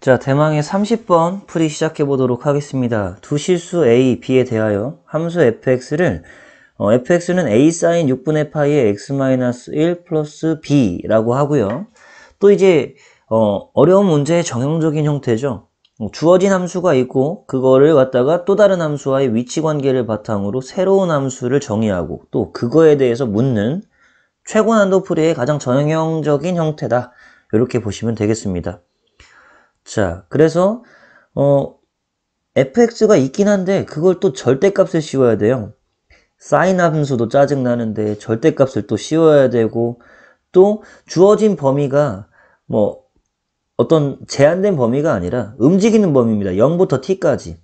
자, 대망의 30번 풀이 시작해 보도록 하겠습니다. 두 실수 a, b에 대하여 함수 fx를 fx는 a sin 6분의 파이의 x-1 플러스 b라고 하고요. 또 이제 어려운 문제의 정형적인 형태죠. 주어진 함수가 있고 그거를 갖다가 또 다른 함수와의 위치 관계를 바탕으로 새로운 함수를 정의하고 또 그거에 대해서 묻는 최고난도 풀이의 가장 정형적인 형태다. 이렇게 보시면 되겠습니다. 자, 그래서 fx가 있긴 한데 그걸 또 절대값을 씌워야 돼요. 사인 함수도 짜증나는데 절대값을 또 씌워야 되고 또 주어진 범위가 뭐 어떤 제한된 범위가 아니라 움직이는 범위입니다. 0부터 t까지.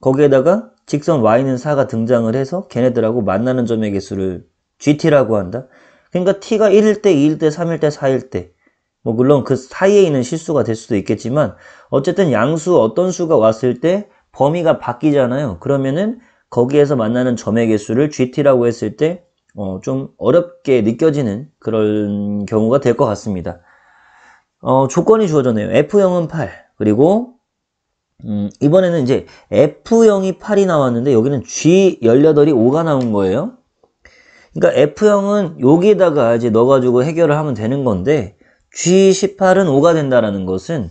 거기에다가 직선 y는 4가 등장을 해서 걔네들하고 만나는 점의 개수를 gt라고 한다. 그러니까 t가 1일 때, 2일 때, 3일 때, 4일 때 뭐 물론 그 사이에 있는 실수가 될 수도 있겠지만 어쨌든 양수 어떤 수가 왔을 때 범위가 바뀌잖아요. 그러면은 거기에서 만나는 점의 개수를 gt라고 했을 때 좀 어렵게 느껴지는 그런 경우가 될 것 같습니다. 조건이 주어졌네요. F0은 8 그리고 이번에는 이제 F0이 8이 나왔는데 여기는 G18이 5가 나온 거예요. 그러니까 F0은 여기에다가 이제 넣어가지고 해결을 하면 되는 건데 G18은 5가 된다라는 것은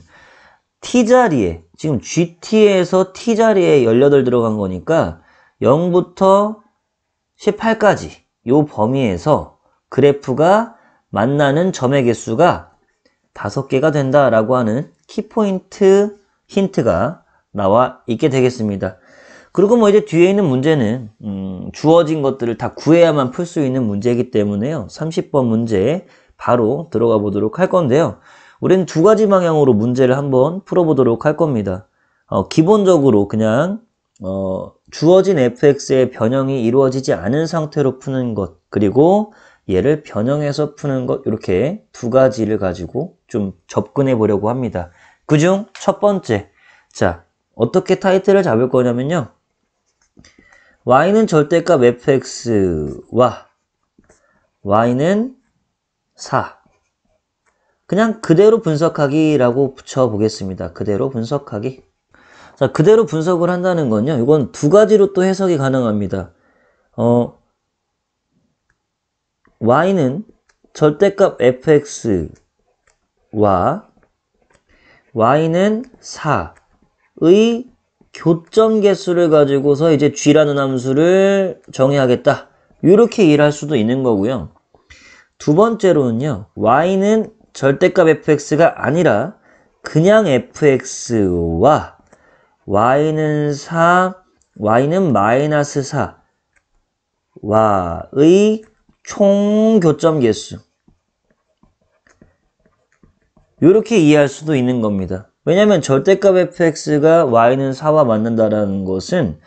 T자리에, 지금 GT에서 T자리에 18 들어간 거니까 0부터 18까지 요 범위에서 그래프가 만나는 점의 개수가 5개가 된다라고 하는 키포인트 힌트가 나와 있게 되겠습니다. 그리고 뭐 이제 뒤에 있는 문제는 주어진 것들을 다 구해야만 풀 수 있는 문제이기 때문에요. 30번 문제에 바로 들어가 보도록 할 건데요. 우리는 두 가지 방향으로 문제를 한번 풀어보도록 할 겁니다. 기본적으로 그냥 주어진 fx의 변형이 이루어지지 않은 상태로 푸는 것 그리고 얘를 변형해서 푸는 것 이렇게 두 가지를 가지고 좀 접근해 보려고 합니다. 그중 첫 번째, 자 어떻게 타이틀을 잡을 거냐면요. y는 절대값 fx와 y는 4 그냥 그대로 분석하기라고 붙여보겠습니다. 그대로 분석하기. 자, 그대로 분석을 한다는 건요. 이건 두 가지로 또 해석이 가능합니다. y는 절대값 fx와 y는 4의 교점 개수를 가지고서 이제 g라는 함수를 정의하겠다. 이렇게 이해할 수도 있는 거고요. 두 번째로는요. y는 절대값 fx가 아니라 그냥 fx와 y는 4, y는 마이너스 4와의 총 교점 개수 이렇게 이해할 수도 있는 겁니다. 왜냐하면 절대값 fx가 y는 4와 만난다는 것은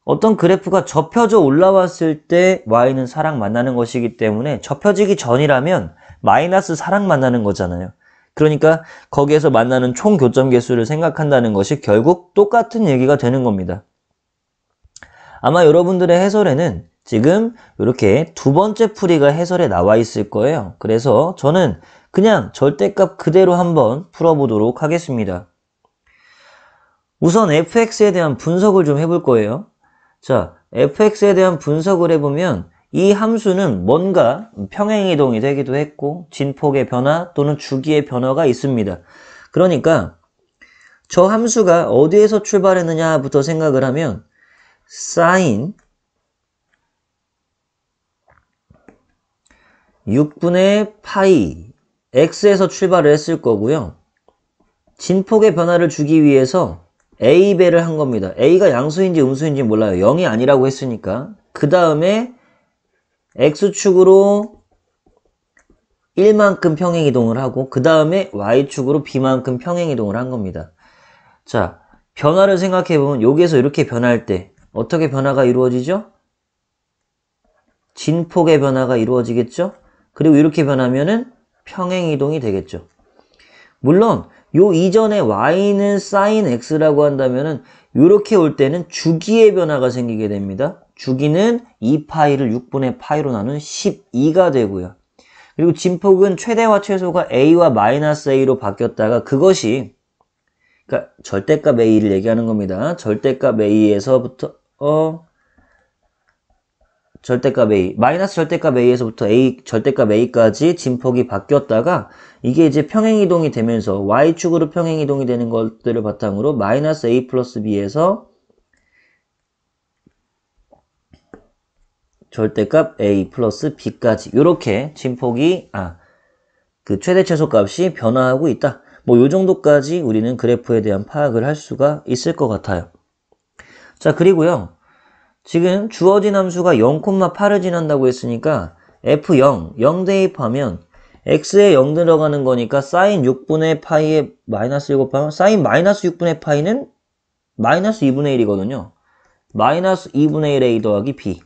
어떤 그래프가 접혀져 올라왔을 때 y는 4랑 만나는 것이기 때문에 접혀지기 전이라면 마이너스 4랑 만나는 거잖아요. 그러니까 거기에서 만나는 총 교점 개수를 생각한다는 것이 결국 똑같은 얘기가 되는 겁니다. 아마 여러분들의 해설에는 지금 이렇게 두 번째 풀이가 해설에 나와 있을 거예요. 그래서 저는 그냥 절대값 그대로 한번 풀어보도록 하겠습니다. 우선 fx에 대한 분석을 좀 해볼 거예요. 자, fx에 대한 분석을 해보면 이 함수는 뭔가 평행이동이 되기도 했고 진폭의 변화 또는 주기의 변화가 있습니다. 그러니까 저 함수가 어디에서 출발했느냐부터 생각을 하면 sin 6분의 파이 x에서 출발을 했을 거고요. 진폭의 변화를 주기 위해서 a배를 한 겁니다. a가 양수인지 음수인지 몰라요. 0이 아니라고 했으니까. 그 다음에 x축으로 1만큼 평행이동을 하고 그 다음에 y축으로 b만큼 평행이동을 한 겁니다. 자, 변화를 생각해보면 여기에서 이렇게 변할 때 어떻게 변화가 이루어지죠? 진폭의 변화가 이루어지겠죠? 그리고 이렇게 변하면은 평행이동이 되겠죠. 물론 요 이전에 y는 sin x라고 한다면은 이렇게 올 때는 주기의 변화가 생기게 됩니다. 주기는 2파이를 6분의 파이로 나눈 12가 되고요. 그리고 진폭은 최대와 최소가 a와 마이너스 a로 바뀌었다가 그것이 그러니까 절대값 A를 얘기하는 겁니다. 절대값 A에서부터 절대값 A, 마이너스 절대값 A에서부터 A, 절대값 A까지 진폭이 바뀌었다가 이게 이제 평행이동이 되면서 Y축으로 평행이동이 되는 것들을 바탕으로 마이너스 A 플러스 B에서 절대값 A 플러스 B까지 이렇게 진폭이 그 최대 최소값이 변화하고 있다. 뭐 요 정도까지 우리는 그래프에 대한 파악을 할 수가 있을 것 같아요. 자, 그리고요. 지금 주어진 함수가 0,8을 지난다고 했으니까 F0, 0 대입하면 x에 0 들어가는 거니까 sin 6분의 파이에 마이너스 1 곱하면 sin 마이너스 6분의 파이는 마이너스 2분의 1이거든요. 마이너스 2분의 1 a 더하기 b.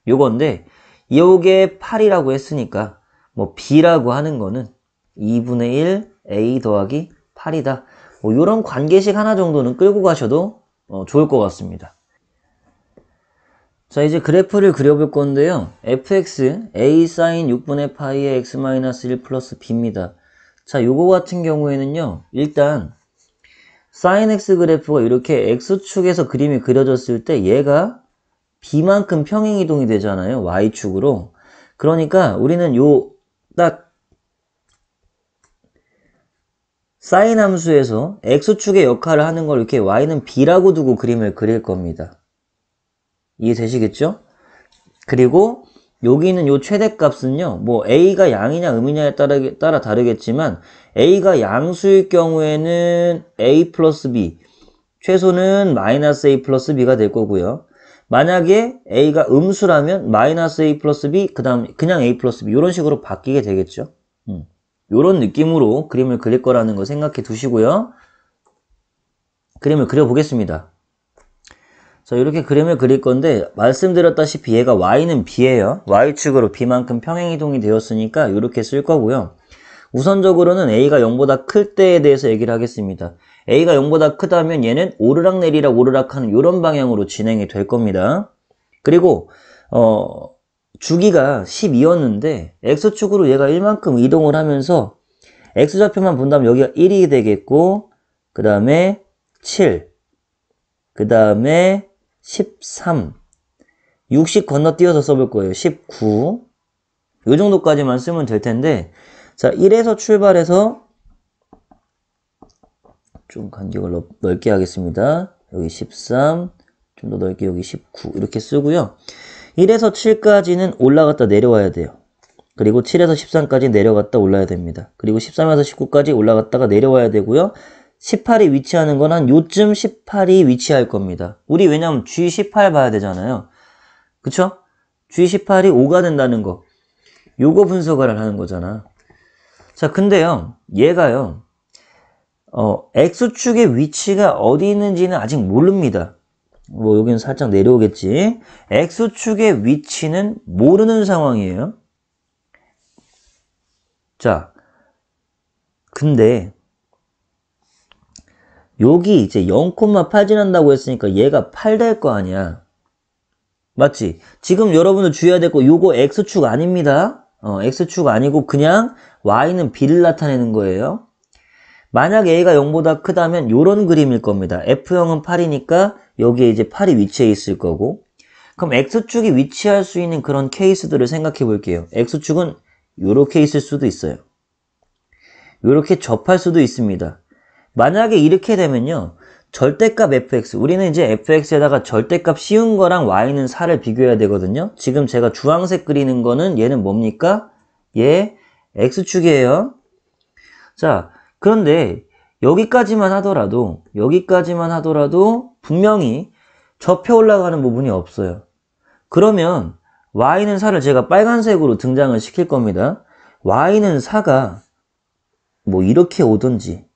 요건데 요게 8이라고 했으니까 뭐 b라고 하는 거는 2분의 1 a 더하기 8이다. 뭐 요런 관계식 하나 정도는 끌고 가셔도 좋을 것 같습니다. 자, 이제 그래프를 그려볼 건데요. fx a sin 6분의 파이의 x-1 플러스 b입니다. 자, 요거 같은 경우에는요. 일단 sin x 그래프가 이렇게 x축에서 그림이 그려졌을 때 얘가 b만큼 평행이동이 되잖아요. y축으로. 그러니까 우리는 요 딱 sin 함수에서 x축의 역할을 하는 걸 이렇게 y는 b라고 두고 그림을 그릴 겁니다. 이해되시겠죠? 그리고 여기 있는 요 최대값은요, 뭐 a가 양이냐 음이냐에 따라 다르겠지만 a가 양수일 경우에는 a 플러스 b, 최소는 마이너스 a 플러스 b가 될 거고요. 만약에 a가 음수라면 마이너스 a 플러스 b, 그 다음 그냥 a 플러스 b 이런 식으로 바뀌게 되겠죠. 이런 느낌으로 그림을 그릴 거라는 거 생각해 두시고요. 그림을 그려보겠습니다. 자, 이렇게 그림을 그릴 건데 말씀드렸다시피 얘가 y는 b예요. y축으로 b만큼 평행이동이 되었으니까 이렇게 쓸 거고요. 우선적으로는 a가 0보다 클 때에 대해서 얘기를 하겠습니다. a가 0보다 크다면 얘는 오르락내리락 오르락하는 이런 방향으로 진행이 될 겁니다. 그리고 주기가 12였는데 x축으로 얘가 1만큼 이동을 하면서 x좌표만 본다면 여기가 1이 되겠고 그 다음에 7, 그 다음에 13, 60 건너뛰어서 써볼 거예요. 19, 이 정도까지만 쓰면 될 텐데 자, 1에서 출발해서 좀 간격을 넓게 하겠습니다. 여기 13, 좀 더 넓게 여기 19 이렇게 쓰고요. 1에서 7까지는 올라갔다 내려와야 돼요. 그리고 7에서 13까지 내려갔다 올라야 됩니다. 그리고 13에서 19까지 올라갔다가 내려와야 되고요. 18이 위치하는 건 한 요쯤 18이 위치할 겁니다. 우리 왜냐면 G18 봐야 되잖아요. 그쵸? G18이 5가 된다는 거. 요거 분석을 하는 거잖아. 자, 근데요. 얘가요. X축의 위치가 어디 있는지는 아직 모릅니다. 뭐 여기는 살짝 내려오겠지. X축의 위치는 모르는 상황이에요. 자, 근데 여기 이제 0,8 지난다고 했으니까 얘가 8 될 거 아니야. 맞지? 지금 여러분들 주의해야 될 거 요거 X축 아닙니다. X축 아니고 그냥 Y는 B를 나타내는 거예요. 만약 A가 0보다 크다면 요런 그림일 겁니다. F0은 8이니까 여기에 이제 8이 위치해 있을 거고 그럼 X축이 위치할 수 있는 그런 케이스들을 생각해 볼게요. X축은 요렇게 있을 수도 있어요. 요렇게 접할 수도 있습니다. 만약에 이렇게 되면요. 절대값 fx, 우리는 이제 fx에다가 절대값 씌운 거랑 y는 4를 비교해야 되거든요. 지금 제가 주황색 그리는 거는 얘는 뭡니까? 얘 x축이에요. 자, 그런데 여기까지만 하더라도 분명히 접혀 올라가는 부분이 없어요. 그러면 y는 4를 제가 빨간색으로 등장을 시킬 겁니다. y는 4가 뭐 이렇게 오든지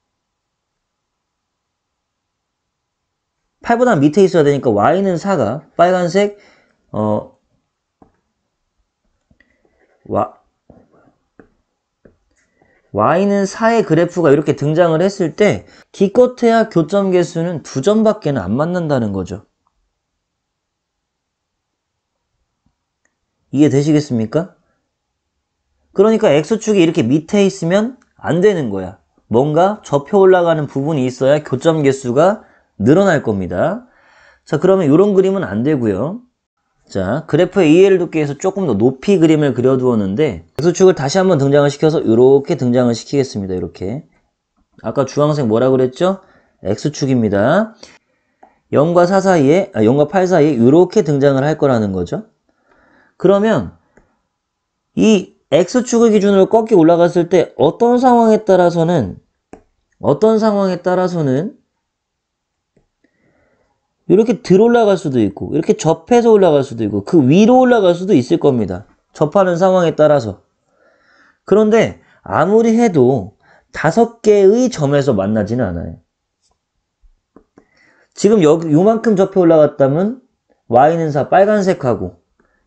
8보다 밑에 있어야 되니까 y는 4가 빨간색 y는 4의 그래프가 이렇게 등장을 했을 때 기껏해야 교점 개수는 2점밖에 안 만난다는 거죠. 이해되시겠습니까? 그러니까 x축이 이렇게 밑에 있으면 안 되는 거야. 뭔가 접혀 올라가는 부분이 있어야 교점 개수가 늘어날 겁니다. 자, 그러면 이런 그림은 안 되고요. 자, 그래프의 EL 두께에서 조금 더 높이 그림을 그려두었는데 X축을 다시 한번 등장을 시켜서 이렇게 등장을 시키겠습니다. 이렇게. 아까 주황색 뭐라 그랬죠? X축입니다. 0과 4 사이에, 0과 8 사이에 이렇게 등장을 할 거라는 거죠. 그러면 이 X축을 기준으로 꺾이 올라갔을 때 어떤 상황에 따라서는 이렇게 들 올라갈 수도 있고 이렇게 접해서 올라갈 수도 있고 그 위로 올라갈 수도 있을 겁니다. 접하는 상황에 따라서. 그런데 아무리 해도 5개의 점에서 만나지는 않아요. 지금 요만큼 접해 올라갔다면 y는 4 빨간색하고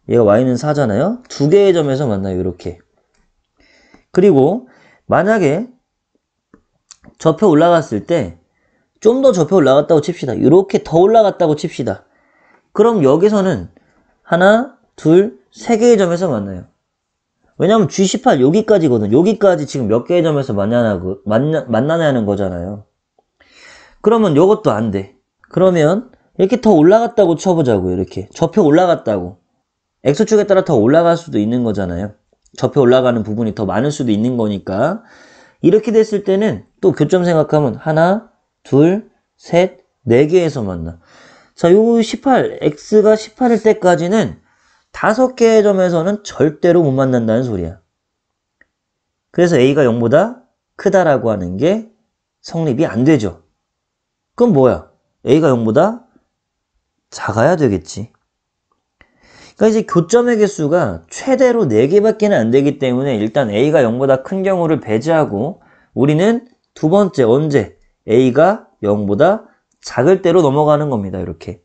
얘가 y는 4잖아요. 2개의 점에서 만나요. 이렇게. 그리고 만약에 접해 올라갔을 때 좀 더 접해 올라갔다고 칩시다. 이렇게 더 올라갔다고 칩시다. 그럼 여기서는 하나, 둘, 3개의 점에서 만나요. 왜냐면 G18 여기까지거든. 여기까지 지금 몇 개의 점에서 만나냐는 거잖아요. 그러면 이것도 안 돼. 그러면 이렇게 더 올라갔다고 쳐보자고요. 이렇게 접혀 올라갔다고. X축에 따라 더 올라갈 수도 있는 거잖아요. 접혀 올라가는 부분이 더 많을 수도 있는 거니까. 이렇게 됐을 때는 또 교점 생각하면 하나, 둘, 셋, 4개에서 만나. 자, 요 18, x가 18일 때까지는 5개의 점에서는 절대로 못 만난다는 소리야. 그래서 a가 0보다 크다라고 하는 게 성립이 안 되죠. 그럼 뭐야? a가 0보다 작아야 되겠지. 그러니까 이제 교점의 개수가 최대로 4개밖에 안 되기 때문에 일단 a가 0보다 큰 경우를 배제하고 우리는 두 번째 언제 a가 0보다 작을 때로 넘어가는 겁니다. 이렇게.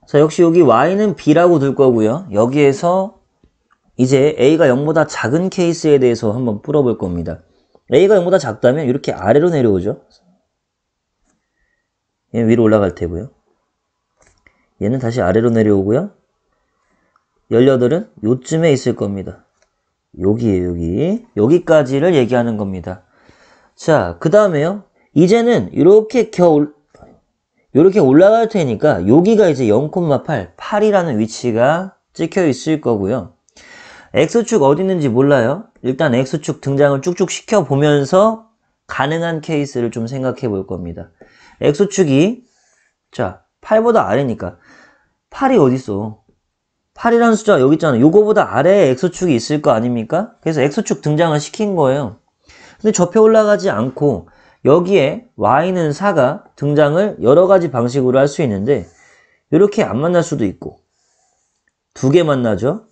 자, 역시 여기 y는 b라고 둘 거고요. 여기에서 이제 a가 0보다 작은 케이스에 대해서 한번 풀어볼 겁니다. a가 0보다 작다면 이렇게 아래로 내려오죠. 얘는 위로 올라갈 테고요. 얘는 다시 아래로 내려오고요. 18은 요쯤에 있을 겁니다. 여기에요, 여기. 여기까지를 얘기하는 겁니다. 자, 그 다음에요. 이제는 이렇게 올라갈 테니까 여기가 이제 0,8, 8이라는 위치가 찍혀 있을 거고요. X축 어디 있는지 몰라요. 일단 X축 등장을 쭉쭉 시켜보면서 가능한 케이스를 좀 생각해 볼 겁니다. X축이 자 8보다 아래니까 8이 어디 있어? 8이라는 숫자가 여기 있잖아. 요거보다 아래에 X축이 있을 거 아닙니까? 그래서 X축 등장을 시킨 거예요. 근데 접해 올라가지 않고 여기에 y는 4가 등장을 여러 가지 방식으로 할 수 있는데 이렇게 안 만날 수도 있고 2개 만나죠.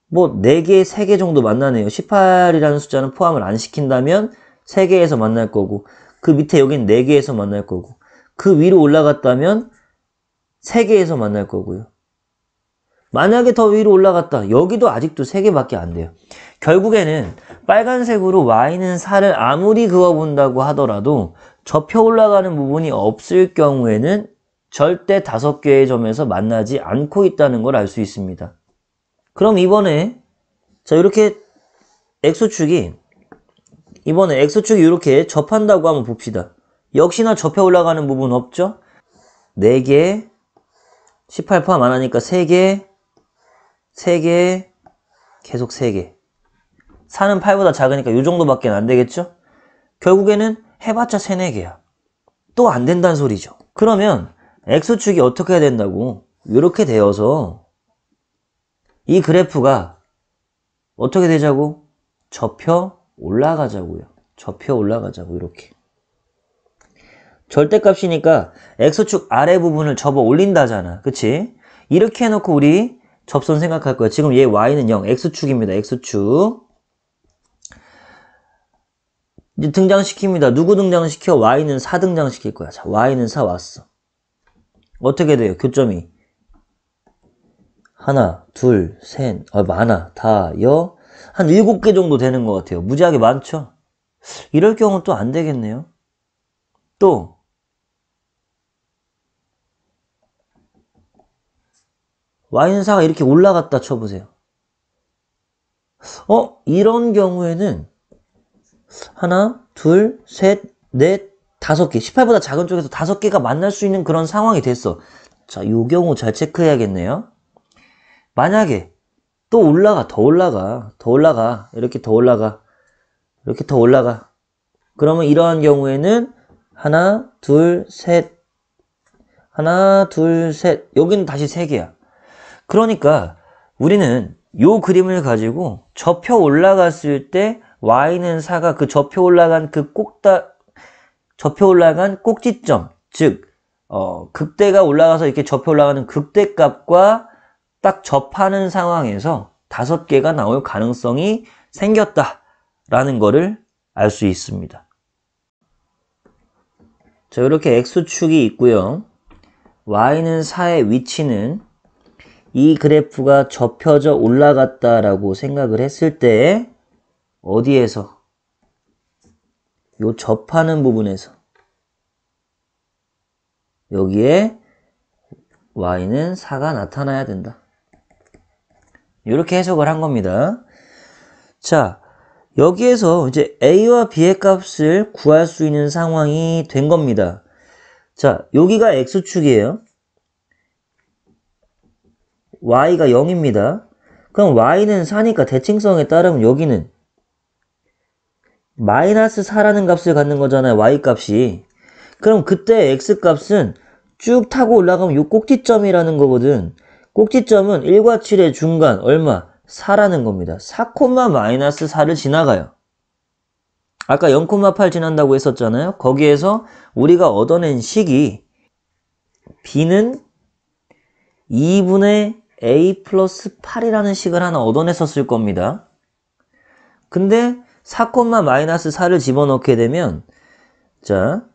뭐 4개, 3개 정도 만나네요. 18이라는 숫자는 포함을 안 시킨다면 3개에서 만날 거고 그 밑에 여긴 4개에서 만날 거고 그 위로 올라갔다면 3개에서 만날 거고요. 만약에 더 위로 올라갔다. 여기도 아직도 3개밖에 안 돼요. 결국에는 빨간색으로 y는 4를 아무리 그어본다고 하더라도 접혀 올라가는 부분이 없을 경우에는 절대 5개의 점에서 만나지 않고 있다는 걸 알 수 있습니다. 그럼 이번에 자 이렇게 이번에 X축이 이렇게 접한다고 한번 봅시다. 역시나 접혀 올라가는 부분 없죠? 4개 18 포함 안 하니까 3개 3개 계속 3개 4는 8보다 작으니까 이 정도밖에 안 되겠죠? 결국에는 해봤자 3, 4개야. 또 안 된다는 소리죠. 그러면 X축이 어떻게 해야 된다고? 이렇게 되어서 이 그래프가 어떻게 되자고? 접혀 올라가자고요. 접혀 올라가자고 이렇게. 절대값이니까 X축 아래 부분을 접어 올린다잖아. 그치? 이렇게 해놓고 우리 접선 생각할 거야. 지금 얘 Y는 0, X축입니다. X축. 이제 등장시킵니다. 누구 등장시켜? Y는 4 등장시킬 거야. 자, Y는 4 왔어. 어떻게 돼요? 교점이. 하나, 둘, 셋, 많아. 다, 한 7개 정도 되는 것 같아요. 무지하게 많죠? 이럴 경우는 또 안 되겠네요. 또, Y는 4가 이렇게 올라갔다 쳐보세요. 이런 경우에는 하나, 둘, 셋, 넷, 5개. 18보다 작은 쪽에서 5개가 만날 수 있는 그런 상황이 됐어. 자, 이 경우 잘 체크해야겠네요. 만약에 또 올라가, 더 올라가, 이렇게 더 올라가, 이렇게 더 올라가. 그러면 이러한 경우에는 하나, 둘, 셋, 하나, 둘, 셋. 여기는 다시 3개야. 그러니까 우리는 요 그림을 가지고 접혀 올라갔을 때 y는 4가 그 접혀 올라간 꼭지점, 즉 극대가 올라가서 이렇게 접혀 올라가는 극대값과 딱 접하는 상황에서 5개가 나올 가능성이 생겼다라는 거를 알 수 있습니다. 자, 이렇게 x축이 있고요. y는 4의 위치는 이 그래프가 접혀져 올라갔다라고 생각을 했을 때 어디에서? 요 접하는 부분에서 여기에 y는 4가 나타나야 된다. 이렇게 해석을 한 겁니다. 자, 여기에서 이제 a와 b의 값을 구할 수 있는 상황이 된 겁니다. 자, 여기가 x축이에요. y가 0입니다. 그럼 y는 4니까 대칭성에 따르면 여기는 마이너스 4라는 값을 갖는 거잖아요. y 값이. 그럼 그때 x 값은 쭉 타고 올라가면 요 꼭지점이라는 거거든. 꼭지점은 1과 7의 중간 얼마? 4라는 겁니다. 4, 마이너스 4를 지나가요. 아까 0,8 지난다고 했었잖아요. 거기에서 우리가 얻어낸 식이 b는 2분의 a 플러스 8이라는 식을 하나 얻어냈었을 겁니다. 근데 4, 마이너스 4를 집어넣게 되면 자,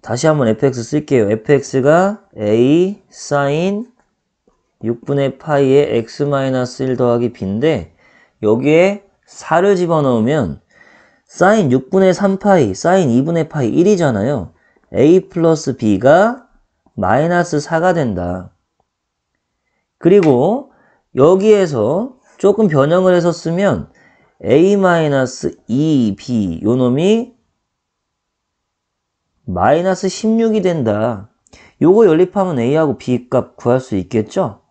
다시 한번 fx 쓸게요. fx가 a sin 6분의 파이의 x-1 더하기 b인데 여기에 4를 집어넣으면 sin 6분의 3파이, sin 2분의 파이 1이잖아요. a 플러스 b가 마이너스 4가 된다. 그리고 여기에서 조금 변형을 해서 쓰면 a-2b 요 놈이 마이너스 16이 된다. 요거 연립하면 a하고 b 값 구할 수 있겠죠?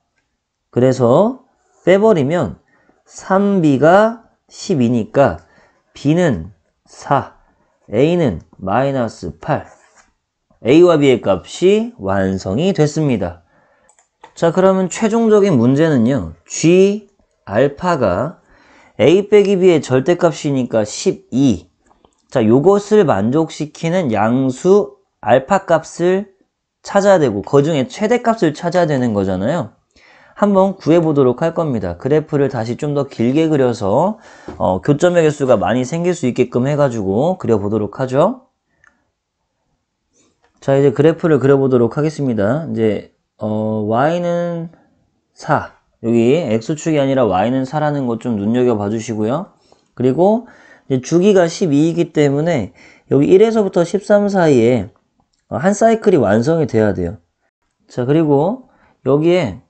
그래서 빼버리면 3b가 12니까 b는 4, a는 마이너스 8. a와 b의 값이 완성이 됐습니다. 자, 그러면 최종적인 문제는요. g 알파가 a 빼기 b의 절대값이니까 12. 자, 요것을 만족시키는 양수 알파 값을 찾아야 되고 그 중에 최대값을 찾아야 되는 거잖아요. 한번 구해보도록 할 겁니다. 그래프를 다시 좀 더 길게 그려서 교점의 개수가 많이 생길 수 있게끔 해가지고 그려보도록 하죠. 자, 이제 그래프를 그려보도록 하겠습니다. 이제 y는 4, 여기 x축이 아니라 y는 4라는 것 좀 눈여겨봐 주시고요. 그리고 이제 주기가 12이기 때문에 여기 1에서부터 13 사이에 한 사이클이 완성이 돼야 돼요. 자, 그리고 여기에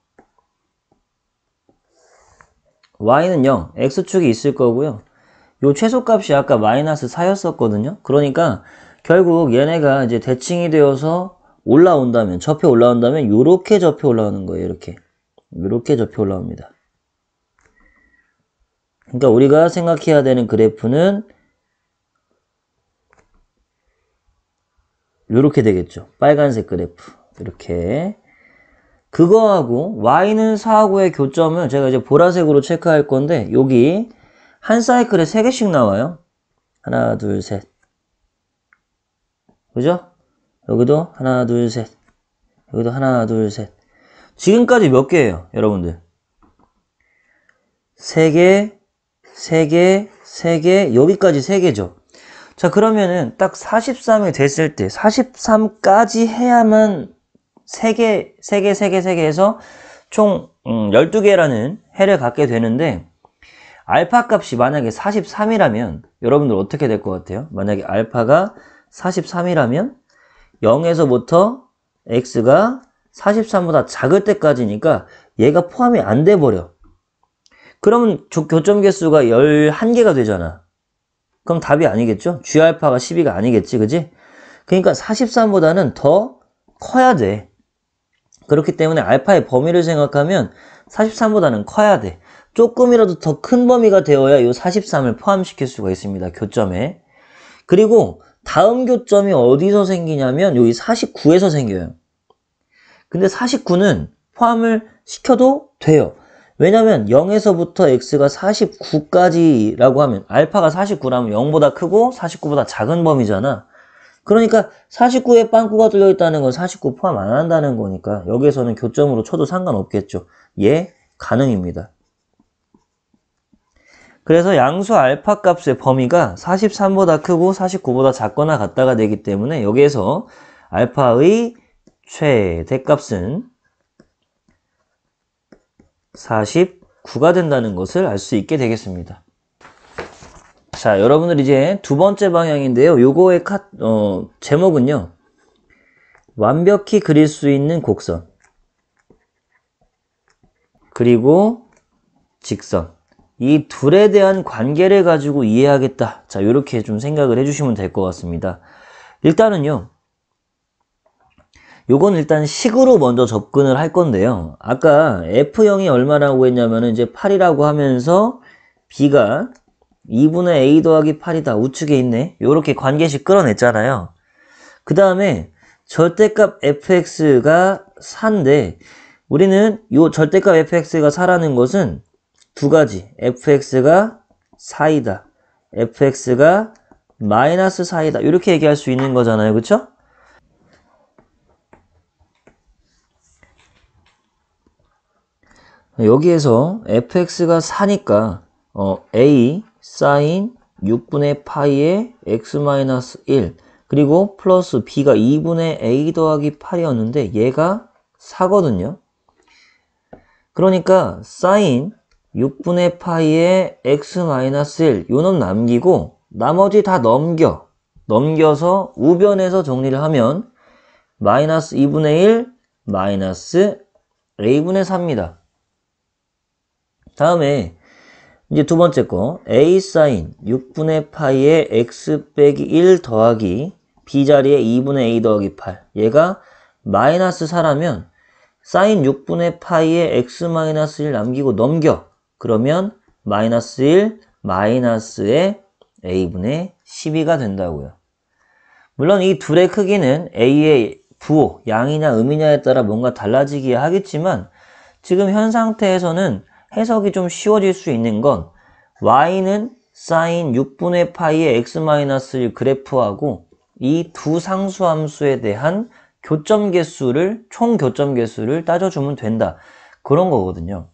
y는 0, x축이 있을 거고요. 요 최소값이 아까 마이너스 4였었거든요. 그러니까 결국 얘네가 이제 대칭이 되어서 올라온다면, 접혀 올라온다면 요렇게 접혀 올라오는 거예요. 이렇게 접혀 올라옵니다. 그러니까 우리가 생각해야 되는 그래프는 요렇게 되겠죠. 빨간색 그래프. 이렇게. 그거하고 y는 4하고의 교점을 제가 이제 보라색으로 체크할 건데 여기 한 사이클에 3개씩 나와요. 하나, 둘, 셋. 그죠? 여기도 하나, 둘, 셋. 여기도 하나, 둘, 셋. 지금까지 몇 개예요, 여러분들? 3개, 3개, 3개, 여기까지 3개죠. 자, 그러면은 딱 43이 됐을 때 43까지 해야만 3개 해서 총 12개라는 해를 갖게 되는데 알파 값이 만약에 43이라면 여러분들 어떻게 될 것 같아요? 만약에 알파가 43이라면 0에서부터 x가 43보다 작을 때까지니까 얘가 포함이 안 돼 버려. 그러면 교점 개수가 11개가 되잖아. 그럼 답이 아니겠죠? G알파가 12가 아니겠지, 그지? 그러니까 43보다는 더 커야 돼. 그렇기 때문에 알파의 범위를 생각하면 43보다는 커야 돼. 조금이라도 더 큰 범위가 되어야 이 43을 포함시킬 수가 있습니다. 교점에. 그리고 다음 교점이 어디서 생기냐면 여기 49에서 생겨요. 근데 49는 포함을 시켜도 돼요. 왜냐면 0에서부터 x가 49까지라고 하면 알파가 49라면 0보다 크고 49보다 작은 범위잖아. 그러니까 49에 빵꾸가 뚫려있다는 건 49 포함 안 한다는 거니까 여기에서는 교점으로 쳐도 상관없겠죠. 예, 가능입니다. 그래서 양수 알파 값의 범위가 43보다 크고 49보다 작거나 같다가 되기 때문에 여기에서 알파의 최대값은 49가 된다는 것을 알 수 있게 되겠습니다. 자, 여러분들 이제 두 번째 방향인데요. 요거의 제목은요. 완벽히 그릴 수 있는 곡선 그리고 직선 이 둘에 대한 관계를 가지고 이해하겠다. 자, 요렇게 좀 생각을 해주시면 될 것 같습니다. 일단은요. 요건 일단 식으로 먼저 접근을 할 건데요. 아까 F0이 얼마라고 했냐면은 이제 8이라고 하면서 B가 2분의 A 더하기 8이다. 우측에 있네. 요렇게 관계식 끌어냈잖아요. 그 다음에 절대값 fx가 4인데 우리는 요 절대값 fx가 4라는 것은 두 가지. fx가 4이다. fx가 마이너스 4이다. 이렇게 얘기할 수 있는 거잖아요. 그쵸? 여기에서 fx가 4니까 a 사인 6분의 파이의 x-1 그리고 플러스 b가 2분의 a 더하기 8이었는데 얘가 4거든요. 그러니까 사인 6분의 파이의 x-1 요놈 남기고 나머지 다 넘겨서 우변에서 정리를 하면 마이너스 2분의 1 마이너스 a분의 4입니다. 다음에 이제 두 번째 거 a 사인 6분의 파이의 x 빼기 1 더하기 b 자리에 2분의 a 더하기 8 얘가 마이너스 4라면 사인 6분의 파이의 x-1 남기고 넘겨 그러면 마이너스 1 마이너스의 a분의 12가 된다고요. 물론 이 둘의 크기는 a의 부호, 양이냐 음이냐에 따라 뭔가 달라지기야 하겠지만 지금 현 상태에서는 해석이 좀 쉬워질 수 있는 건 y는 사인 6분의 파이의 x-1 그래프하고 이 두 상수함수에 대한 교점 개수를 총 교점 개수를 따져주면 된다. 그런 거거든요.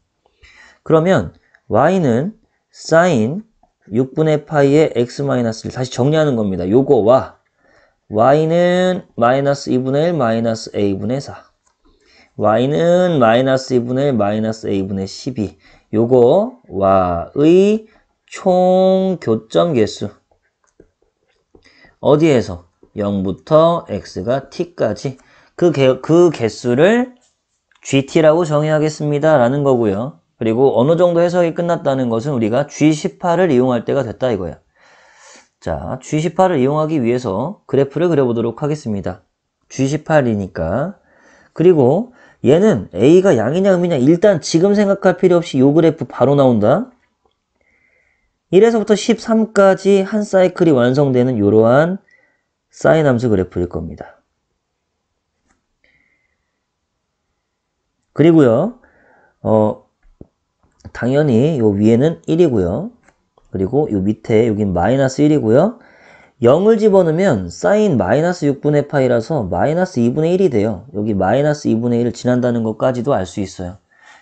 그러면 y는 사인 6분의 파이의 x-1 다시 정리하는 겁니다. 요거와 y는 마이너스 2분의 1 마이너스 a분의 4 y는 마이너스 2분의 1 마이너스 a분의 12 요거와의 총 교점 개수 어디에서 0부터 x가 t까지 그 개수를 gt라고 정의하겠습니다 라는 거고요. 그리고 어느 정도 해석이 끝났다는 것은 우리가 G18을 이용할 때가 됐다 이거야. 자, G18을 이용하기 위해서 그래프를 그려보도록 하겠습니다. G18이니까 그리고 얘는 A가 양이냐 음이냐 일단 지금 생각할 필요 없이 요 그래프 바로 나온다. 1에서부터 13까지 한 사이클이 완성되는 이러한 사인 함수 그래프일 겁니다. 그리고요, 당연히 요 위에는 1이고요. 그리고 요 밑에 여긴 마이너스 1이고요. 0을 집어넣으면 사인 마이너스 6분의 파이라서 마이너스 2분의 1이 돼요. 여기 마이너스 2분의 1을 지난다는 것까지도 알 수 있어요.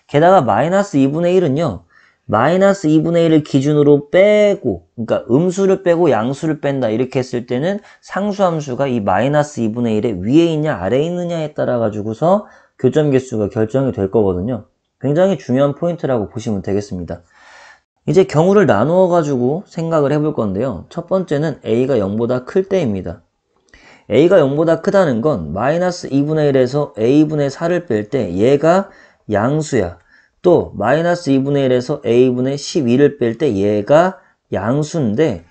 게다가 마이너스 2분의 1은요. 마이너스 2분의 1을 기준으로 빼고 그러니까 음수를 빼고 양수를 뺀다 이렇게 했을 때는 상수함수가 이 마이너스 2분의 1의 위에 있냐 아래에 있느냐에 따라 가지고서 교점 개수가 결정이 될 거거든요. 굉장히 중요한 포인트라고 보시면 되겠습니다. 이제 경우를 나누어 가지고 생각을 해볼 건데요. 첫 번째는 a가 0보다 클 때입니다. a가 0보다 크다는 건 마이너스 2분의 1에서 a분의 4를 뺄 때 얘가 양수야. 또 마이너스 2분의 1에서 a분의 12를 뺄 때 얘가 양수인데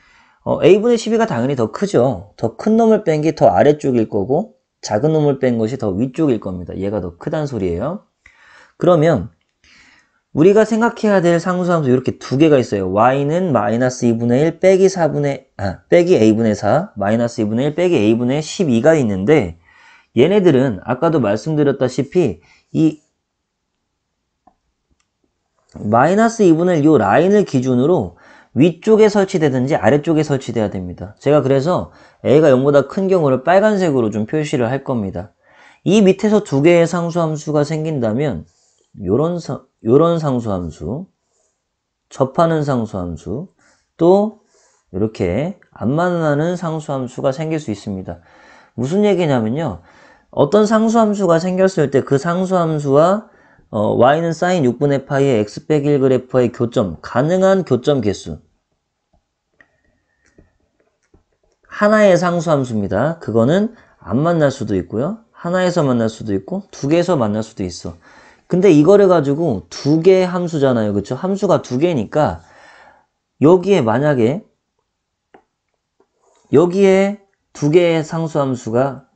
a분의 12가 당연히 더 크죠. 더 큰 놈을 뺀 게 더 아래쪽일 거고 작은 놈을 뺀 것이 더 위쪽일 겁니다. 얘가 더 크단 소리예요. 그러면 우리가 생각해야 될 상수함수 이렇게 두 개가 있어요. y는 마이너스 2분의 1 빼기 a분의 4 마이너스 2분의 1 빼기 a분의 12가 있는데 얘네들은 아까도 말씀드렸다시피 이 마이너스 2분의 1 요 라인을 기준으로 위쪽에 설치되든지 아래쪽에 설치돼야 됩니다. 제가 그래서 a가 0보다 큰 경우를 빨간색으로 좀 표시를 할 겁니다. 이 밑에서 두 개의 상수함수가 생긴다면 요런 상수함수, 접하는 상수함수, 또 이렇게 안 만나는 상수함수가 생길 수 있습니다. 무슨 얘기냐면요. 어떤 상수함수가 생겼을 때 그 상수함수와 y는 sin 6분의 파이의 x 빼기 1 그래프의 교점, 가능한 교점 개수. 하나의 상수함수입니다. 그거는 안 만날 수도 있고요. 하나에서 만날 수도 있고 두 개에서 만날 수도 있어. 근데 이거를 가지고 두 개의 함수잖아요. 그쵸? 함수가 두 개니까 여기에 만약에 여기에 두 개의 상수함수가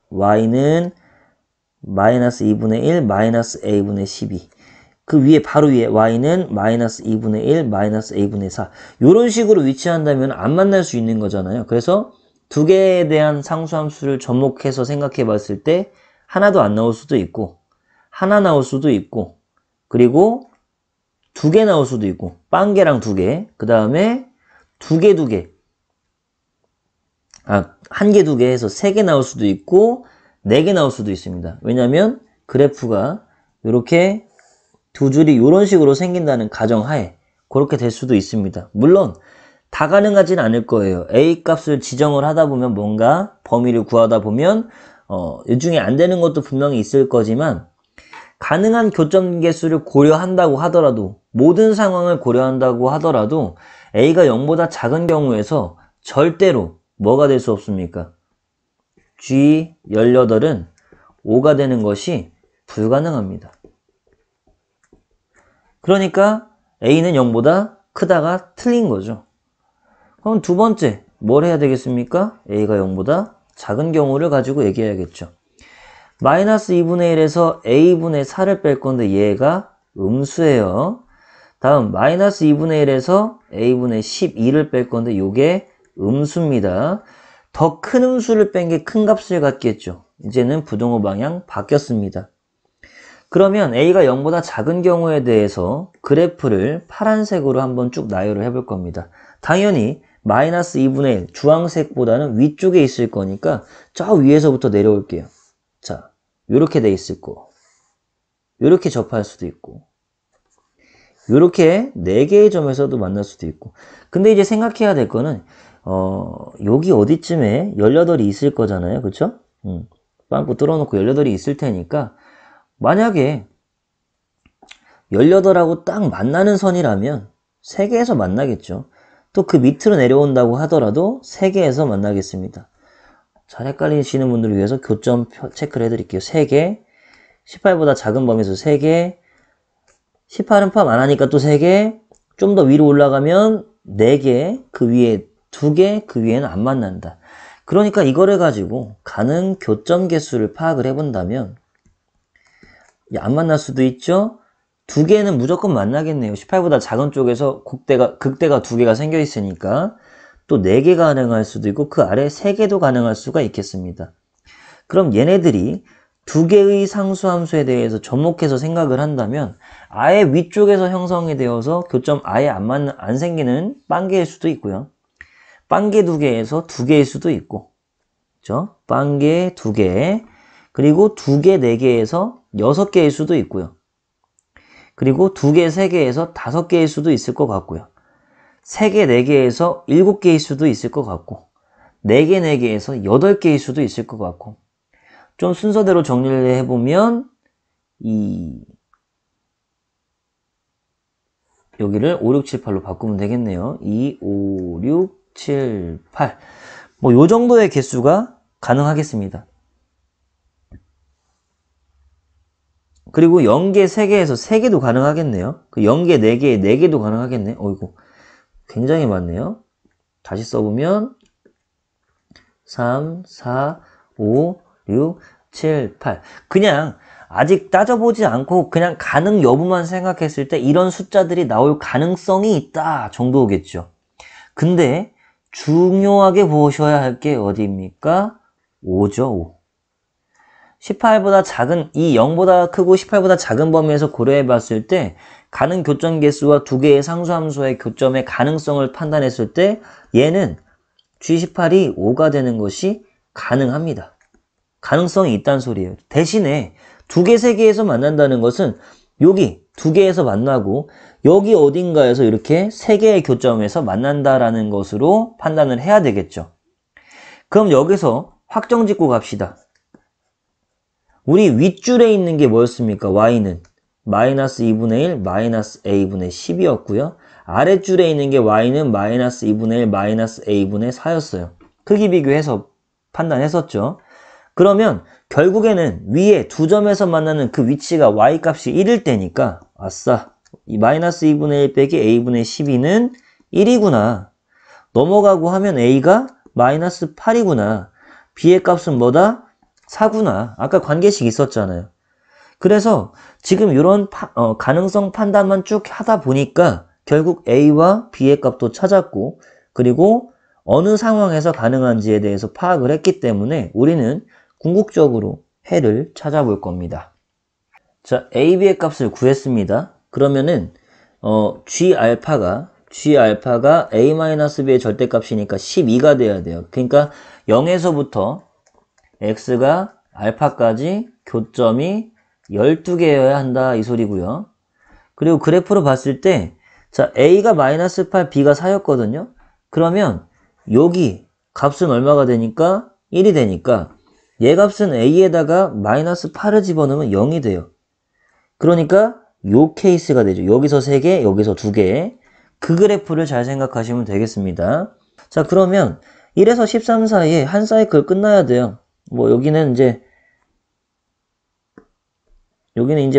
y는 마이너스 2분의 1 마이너스 a분의 12 그 위에 바로 위에 y는 마이너스 2분의 1 마이너스 a분의 4 이런 식으로 위치한다면 안 만날 수 있는 거잖아요. 그래서 두 개에 대한 상수함수를 접목해서 생각해 봤을 때 하나도 안 나올 수도 있고 하나 나올 수도 있고 그리고 두 개 나올 수도 있고 빵개랑 두 개 그 다음에 두 개 한 개 두 개 해서 세 개 나올 수도 있고 네 개 나올 수도 있습니다. 왜냐면 그래프가 이렇게 두 줄이 이런 식으로 생긴다는 가정하에 그렇게 될 수도 있습니다. 물론 다 가능하진 않을 거예요. a 값을 지정을 하다 보면 뭔가 범위를 구하다 보면 이 중에 안 되는 것도 분명히 있을 거지만 가능한 교점 개수를 고려한다고 하더라도 모든 상황을 고려한다고 하더라도 a가 0보다 작은 경우에서 절대로 뭐가 될 수 없습니까? G18은 5가 되는 것이 불가능합니다. 그러니까 A는 0보다 크다가 틀린 거죠. 그럼 두 번째 뭘 해야 되겠습니까? A가 0보다 작은 경우를 가지고 얘기해야겠죠. 마이너스 2분의 1에서 A분의 4를 뺄 건데 얘가 음수예요. 다음 마이너스 2분의 1에서 A분의 12를 뺄 건데 이게 음수입니다. 더 큰 음수를 뺀 게 큰 값을 갖겠죠. 이제는 부등호 방향 바뀌었습니다. 그러면 A가 0보다 작은 경우에 대해서 그래프를 파란색으로 한번 쭉 나열을 해볼 겁니다. 당연히 마이너스 2분의 1 주황색보다는 위쪽에 있을 거니까 저 위에서부터 내려올게요. 자, 요렇게 돼 있을 거. 요렇게 접할 수도 있고 요렇게 4개의 점에서도 만날 수도 있고 근데 이제 생각해야 될 거는 여기 어디쯤에 18이 있을 거잖아요. 그쵸? 빵꾸 뚫어놓고 18이 있을 테니까 만약에 18하고 딱 만나는 선이라면 3개에서 만나겠죠. 또 그 밑으로 내려온다고 하더라도 3개에서 만나겠습니다. 잘 헷갈리시는 분들을 위해서 교점 체크를 해드릴게요. 3개, 18보다 작은 범위에서 3개, 18은 포함 안 하니까 또 3개, 좀 더 위로 올라가면 4개, 그 위에 2개, 그 위에는 안 만난다. 그러니까 이거를 가지고 가능 교점 개수를 파악을 해본다면 안 만날 수도 있죠. 2개는 무조건 만나겠네요. 18보다 작은 쪽에서 극대가 2개가 생겨 있으니까 또 4개 가능할 수도 있고 그 아래 3개도 가능할 수가 있겠습니다. 그럼 얘네들이 2개의 상수함수에 대해서 접목해서 생각을 한다면 아예 위쪽에서 형성이 되어서 교점 아예 안 생기는 빵개일 수도 있고요. 빵개 2개에서 2개일 수도 있고 그렇죠? 빵개 2개 그리고 2개 4개에서 6개일 수도 있고요. 그리고 2개 3개에서 5개일 수도 있을 것 같고요. 3개 4개에서 7개일 수도 있을 것 같고 4개 4개에서 8개일 수도 있을 것 같고 좀 순서대로 정리를 해보면 여기를 5, 6, 7, 8로 바꾸면 되겠네요. 2, 5, 6, 7, 8 뭐 요 정도의 개수가 가능하겠습니다. 그리고 0개, 3개에서 3개도 가능하겠네요. 그 0개, 4개, 4개도 가능하겠네. 어이구, 굉장히 많네요. 다시 써보면 3, 4, 5, 6, 7, 8. 그냥 아직 따져보지 않고 그냥 가능 여부만 생각했을 때 이런 숫자들이 나올 가능성이 있다 정도겠죠. 근데 중요하게 보셔야 할 게 어디입니까? 5죠, 5. 18보다 작은, 이 0보다 크고 18보다 작은 범위에서 고려해 봤을 때 가능 교점 개수와 두 개의 상수함수의 교점의 가능성을 판단했을 때 얘는 G18이 5가 되는 것이 가능합니다. 가능성이 있다는 소리예요. 대신에 두 개, 세 개에서 만난다는 것은 여기 두 개에서 만나고 여기 어딘가에서 이렇게 세 개의 교점에서 만난다라는 것으로 판단을 해야 되겠죠. 그럼 여기서 확정 짓고 갑시다. 우리 윗줄에 있는 게 뭐였습니까? y는 마이너스 2분의 1, 마이너스 a분의 10이었고요. 아랫줄에 있는 게 y는 마이너스 2분의 1, 마이너스 a분의 4였어요. 크기 비교해서 판단했었죠. 그러면 결국에는 위에 두 점에서 만나는 그 위치가 y 값이 1일 때니까 아싸, 이 마이너스 2분의 1 빼기 a분의 12는 1이구나. 넘어가고 하면 a가 마이너스 8이구나. b의 값은 뭐다? 4구나. 아까 관계식 있었잖아요. 그래서 지금 이런 가능성 판단만 쭉 하다 보니까 결국 a와 b의 값도 찾았고 그리고 어느 상황에서 가능한지에 대해서 파악을 했기 때문에 우리는 궁극적으로 해를 찾아볼 겁니다. 자, a, b의 값을 구했습니다. 그러면은 G알파가 a-b의 절대값이니까 12가 돼야 돼요. 그러니까 0에서부터 x가 알파까지 교점이 12개여야 한다 이 소리고요. 그리고 그래프로 봤을 때 자, a가 마이너스 8, b가 4였거든요. 그러면 여기 값은 얼마가 되니까 1이 되니까 얘 값은 a에다가 마이너스 8을 집어넣으면 0이 돼요. 그러니까 요 케이스가 되죠. 여기서 3개, 여기서 2개. 그 그래프를 잘 생각하시면 되겠습니다. 자, 그러면 1에서 13 사이에 한 사이클 끝나야 돼요. 뭐 여기는 이제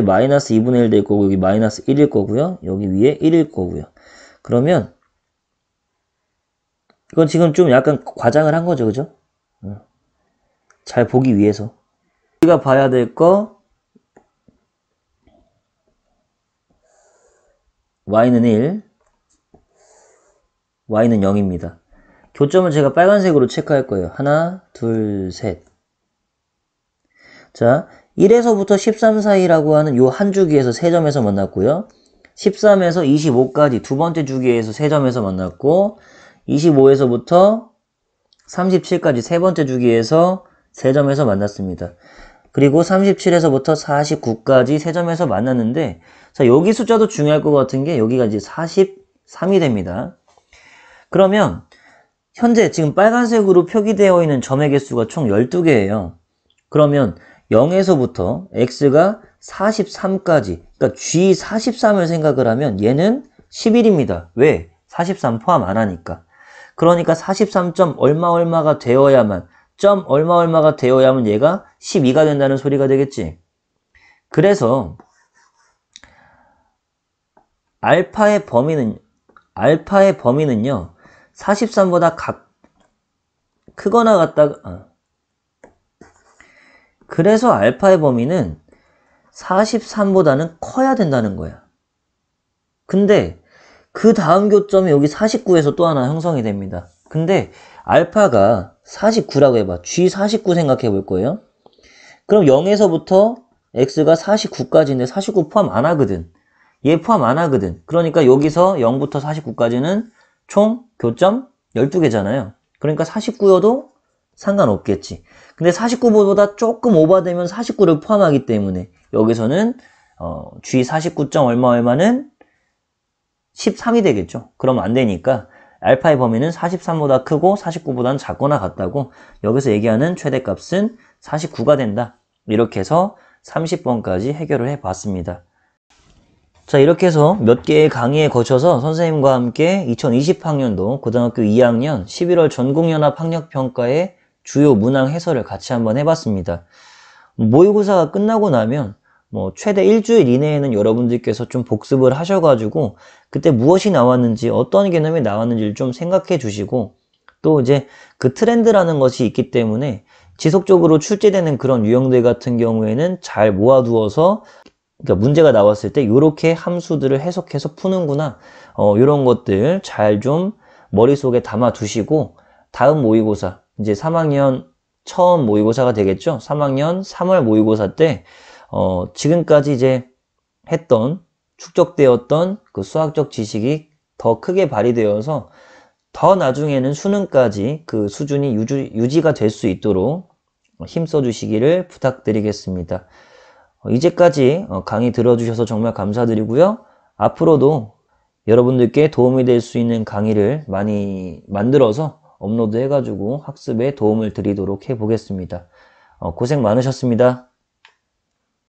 마이너스 2분의 1 될 거고 여기 마이너스 1일 거고요. 여기 위에 1일 거고요. 그러면 이건 지금 좀 약간 과장을 한 거죠. 그죠? 잘 보기 위해서. 우리가 봐야 될 거 y는 1, y는 0입니다. 교점을 제가 빨간색으로 체크할 거예요. 하나, 둘, 셋. 자, 1에서부터 13 사이라고 하는 요 한 주기에서 3점에서 만났고요. 13에서 25까지 두 번째 주기에서 3점에서 만났고 25에서부터 37까지 세 번째 주기에서 3점에서 만났습니다. 그리고 37에서부터 49까지 3점에서 만났는데 자, 여기 숫자도 중요할 것 같은 게 여기가 이제 43이 됩니다. 그러면 현재 지금 빨간색으로 표기되어 있는 점의 개수가 총 12개예요. 그러면 0에서부터 x가 43까지 그러니까 G43을 생각을 하면 얘는 11입니다. 왜? 43 포함 안 하니까. 그러니까 43점 얼마가 되어야만 점 얼마가 되어야만 얘가 12가 된다는 소리가 되겠지. 그래서 알파의 범위는요 43보다 크거나 같다가 그래서 알파의 범위는 43보다는 커야 된다는 거야. 근데 그 다음 교점이 여기 49에서 또 하나 형성이 됩니다. 근데 알파가 49라고 해봐. G49 생각해 볼 거예요. 그럼 0에서부터 x가 49까지인데 49 포함 안 하거든. 얘 포함 안 하거든. 그러니까 여기서 0부터 49까지는 총 교점 12개잖아요. 그러니까 49여도 상관없겠지. 근데 49보다 조금 오버되면 49를 포함하기 때문에 여기서는 G49점 얼마는 13이 되겠죠. 그러면 안 되니까 알파의 범위는 43보다 크고 49보다는 작거나 같다고 여기서 얘기하는 최대값은 49가 된다. 이렇게 해서 30번까지 해결을 해봤습니다. 자, 이렇게 해서 몇 개의 강의에 거쳐서 선생님과 함께 2020학년도 고등학교 2학년 11월 전국연합 학력평가의 주요 문항 해설을 같이 한번 해봤습니다. 모의고사가 끝나고 나면 뭐 최대 일주일 이내에는 여러분들께서 좀 복습을 하셔가지고 그때 무엇이 나왔는지 어떤 개념이 나왔는지를 좀 생각해 주시고 또 이제 그 트렌드라는 것이 있기 때문에 지속적으로 출제되는 그런 유형들 같은 경우에는 잘 모아두어서 그러니까 문제가 나왔을 때 이렇게 함수들을 해석해서 푸는구나 이런 것들 잘 좀 머릿속에 담아 두시고 다음 모의고사 이제 3학년 처음 모의고사가 되겠죠. 3학년 3월 모의고사 때 지금까지 이제 했던 축적되었던 그 수학적 지식이 더 크게 발휘되어서 더 나중에는 수능까지 그 수준이 유지가 될 수 있도록 힘써 주시기를 부탁드리겠습니다. 이제까지 강의 들어주셔서 정말 감사드리고요. 앞으로도 여러분들께 도움이 될 수 있는 강의를 많이 만들어서 업로드 해가지고 학습에 도움을 드리도록 해보겠습니다. 고생 많으셨습니다.